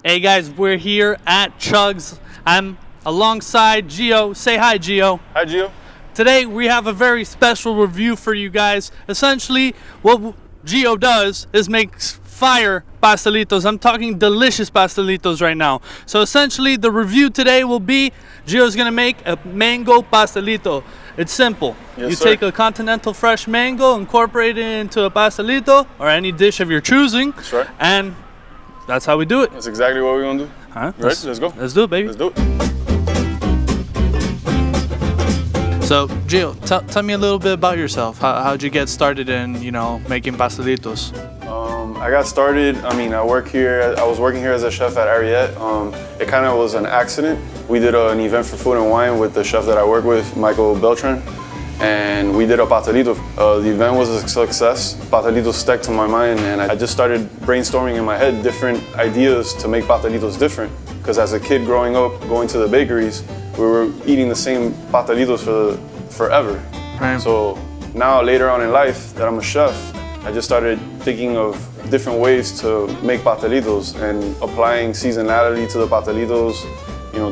Hey guys, we're here at Chugs. I'm alongside Gio. Say hi, Gio. Hi, Gio. Today we have a very special review for you guys. Essentially, what Gio does is makes fire pastelitos. I'm talking delicious pastelitos right now. So essentially, the review today will be Gio's gonna make a mango pastelito. It's simple. Yes, you sir. take a continental fresh mango, incorporate it into a pastelito or any dish of your choosing. That's right. And that's how we do it. That's exactly what we're gonna do. Huh? Right? Let's go. Let's do it, baby. Let's do it. So, Gio, tell me a little bit about yourself. How'd you get started in, making pastelitos? I got started. I work here. I was working here as a chef at Ariete. It kind of was an accident. We did an event for Food and Wine with the chef that I work with, Michael Beltran, and we did a pastelito. The event was a success. Pastelito stuck to my mind, and I just started brainstorming in my head different ideas to make pastelitos different. Because as a kid growing up, going to the bakeries, we were eating the same pastelitos for forever. Right. So now, later on in life, that I'm a chef, I just started thinking of different ways to make pastelitos and applying seasonality to the pastelitos.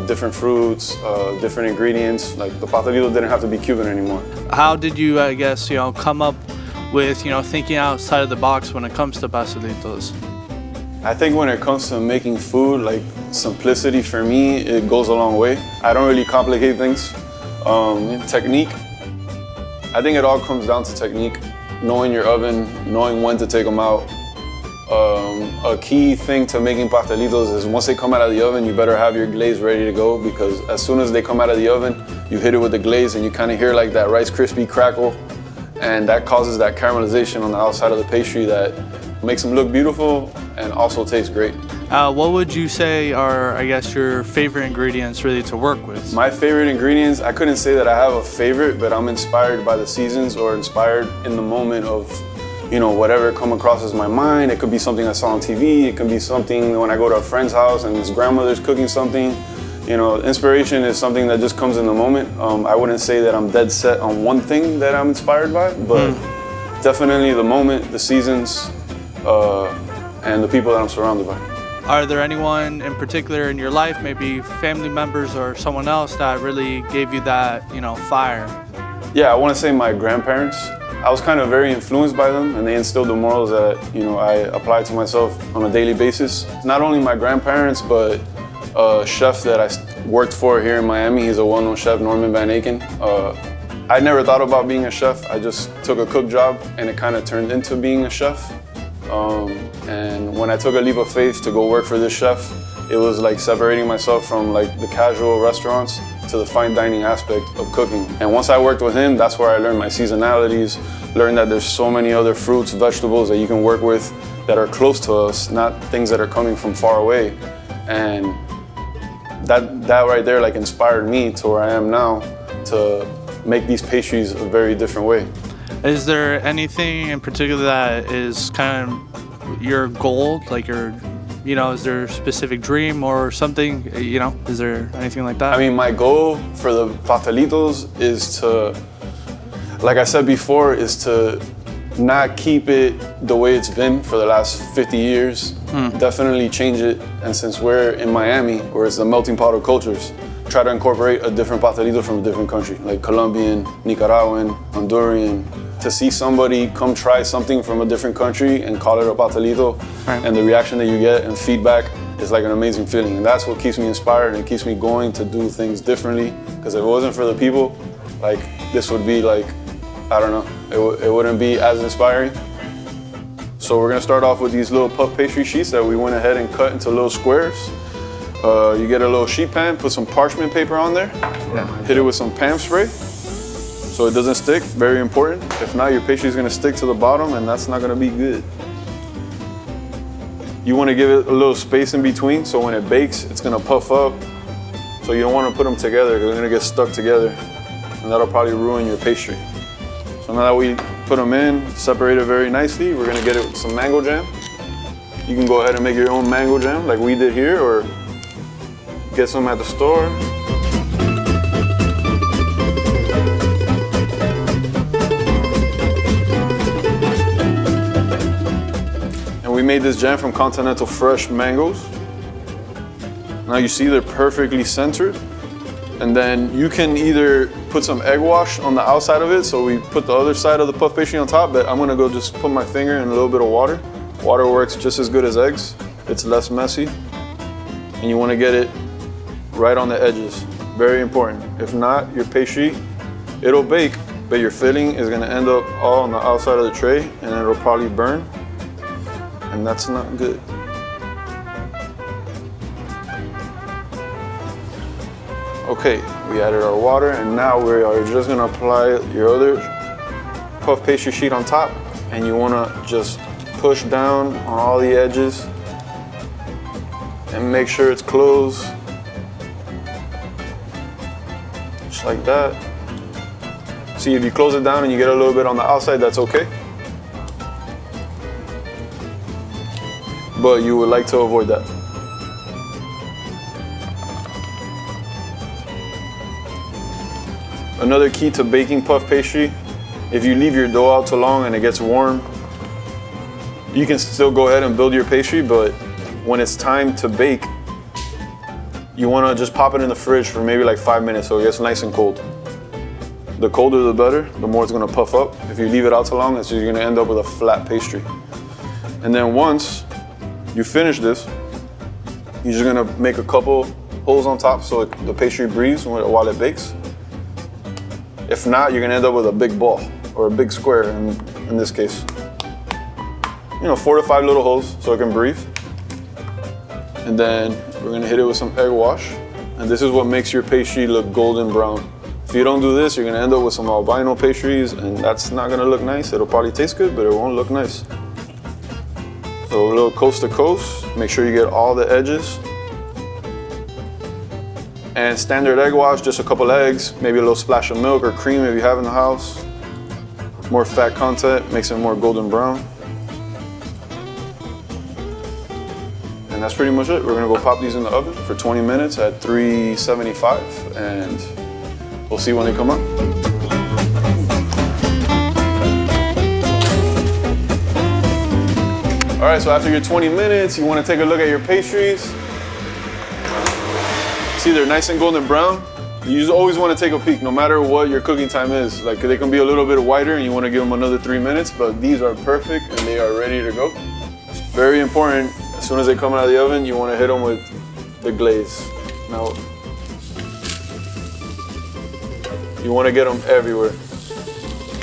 Different fruits, different ingredients. Like the pastelito didn't have to be Cuban anymore. How did you, come up with, thinking outside of the box when it comes to pastelitos? I think when it comes to making food, like simplicity for me, it goes a long way. I don't really complicate things. Technique, I think it all comes down to technique. Knowing your oven, knowing when to take them out. A key thing to making pastelitos is once they come out of the oven, you better have your glaze ready to go, because as soon as they come out of the oven, you hit it with the glaze and you kind of hear like that Rice Krispie crackle, and that causes that caramelization on the outside of the pastry that makes them look beautiful and also taste great. What would you say are, your favorite ingredients really to work with? My favorite ingredients, I couldn't say that I have a favorite, but I'm inspired by the seasons or inspired in the moment of whatever come across as my mind. It could be something I saw on TV. It could be something when I go to a friend's house and his grandmother's cooking something. Inspiration is something that just comes in the moment. I wouldn't say that I'm dead set on one thing that I'm inspired by, but definitely the moment, the seasons, and the people that I'm surrounded by. Are there anyone in particular in your life, maybe family members or someone else, that really gave you that, fire? Yeah, I want to say my grandparents. I was kind of very influenced by them, and they instilled the morals that, I apply to myself on a daily basis. Not only my grandparents, but a chef that I worked for here in Miami. He's a well-known chef, Norman Van Aken. I never thought about being a chef. I just took a cook job, and it kind of turned into being a chef. And when I took a leap of faith to go work for this chef, it was like separating myself from like the casual restaurants to the fine dining aspect of cooking. And once I worked with him, that's where I learned my seasonalities, learned that there's so many other fruits, vegetables that you can work with that are close to us, not things that are coming from far away. And that right there like inspired me to where I am now to make these pastries a very different way. Is there anything in particular that is kind of your goal, like is there a specific dream or something, is there anything like that? My goal for the pastelitos is to, like I said before, is to not keep it the way it's been for the last 50 years. Definitely change it. And since we're in Miami, where it's the melting pot of cultures, try to incorporate a different pastelito from a different country, like Colombian, Nicaraguan, Honduran. To see somebody come try something from a different country and call it a pastelito, right, and the reaction that you get and feedback is like an amazing feeling. And that's what keeps me inspired and keeps me going to do things differently. Because if it wasn't for the people, like this would be like, I don't know, it wouldn't be as inspiring. So we're gonna start off with these little puff pastry sheets that we went ahead and cut into little squares. You get a little sheet pan, put some parchment paper on there, hit it with some Pam spray so it doesn't stick, very important. If not, your pastry is gonna stick to the bottom and that's not gonna be good. You wanna give it a little space in between so when it bakes, it's gonna puff up. So you don't wanna put them together, they're gonna get stuck together and that'll probably ruin your pastry. So now that we put them in, separate it very nicely, we're gonna get it with some mango jam. You can go ahead and make your own mango jam like we did here, or get some at the store. And we made this jam from continental fresh mangoes. Now you see they're perfectly centered. And then you can either put some egg wash on the outside of it, so we put the other side of the puff pastry on top, but I'm gonna go just put my finger in a little bit of water. Water works just as good as eggs. It's less messy. And you wanna get it right on the edges. Very important. If not, your pastry, it'll bake, but your filling is gonna end up all on the outside of the tray and it'll probably burn. And that's not good. Okay, we added our water and now we are just gonna apply your other puff pastry sheet on top, and you wanna just push down on all the edges and make sure it's closed. Just like that. See, if you close it down and you get a little bit on the outside, that's okay. But you would like to avoid that. Another key to baking puff pastry, if you leave your dough out too long and it gets warm, you can still go ahead and build your pastry, but when it's time to bake, you wanna just pop it in the fridge for maybe like 5 minutes so it gets nice and cold. The colder the better, the more it's gonna puff up. If you leave it out too long, it's just gonna end up with a flat pastry. And then once you finish this, you're just gonna make a couple holes on top so the pastry breathes while it bakes. If not, you're gonna end up with a big ball or a big square in this case. 4 to 5 little holes so it can breathe. And then we're gonna hit it with some egg wash. And this is what makes your pastry look golden brown. If you don't do this, you're gonna end up with some albino pastries and that's not gonna look nice. It'll probably taste good, but it won't look nice. So a little coast to coast, make sure you get all the edges. And standard egg wash, just a couple eggs, maybe a little splash of milk or cream if you have in the house. More fat content, makes it more golden brown. And that's pretty much it. We're gonna go pop these in the oven for 20 minutes at 375 and we'll see when they come out. All right, so after your 20 minutes, you wanna take a look at your pastries. See, they're nice and golden brown. You just always want to take a peek, no matter what your cooking time is. Like, they can be a little bit whiter and you want to give them another 3 minutes, but these are perfect and they are ready to go. It's very important, as soon as they come out of the oven, you want to hit them with the glaze. Now, you want to get them everywhere.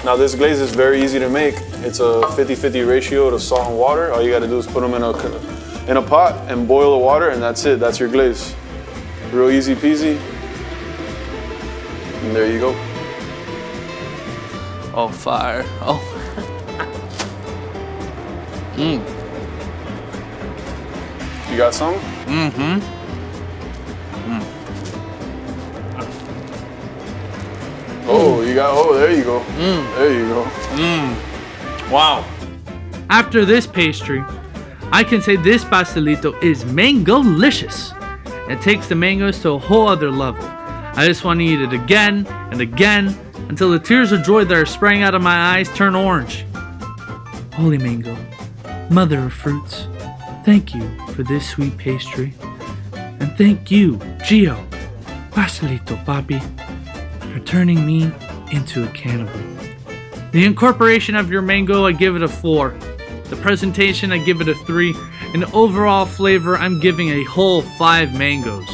Now, this glaze is very easy to make. It's a 50-50 ratio to salt and water. All you got to do is put them in a pot and boil the water, and that's it. That's your glaze. Real easy peasy. And there you go. Oh, fire. Oh. You got some? Mm-hmm. Oh, you got, oh, there you go. There you go. Wow. After this pastry, I can say this pastelito is mango-licious. It takes the mangoes to a whole other level. I just want to eat it again and again until the tears of joy that are spraying out of my eyes turn orange. Holy mango, mother of fruits, thank you for this sweet pastry. And thank you, Gio, Pastelito Papi, for turning me into a cannibal. The incorporation of your mango, I give it a 4. The presentation, I give it a 3. And overall flavor, I'm giving a whole 5 mangoes.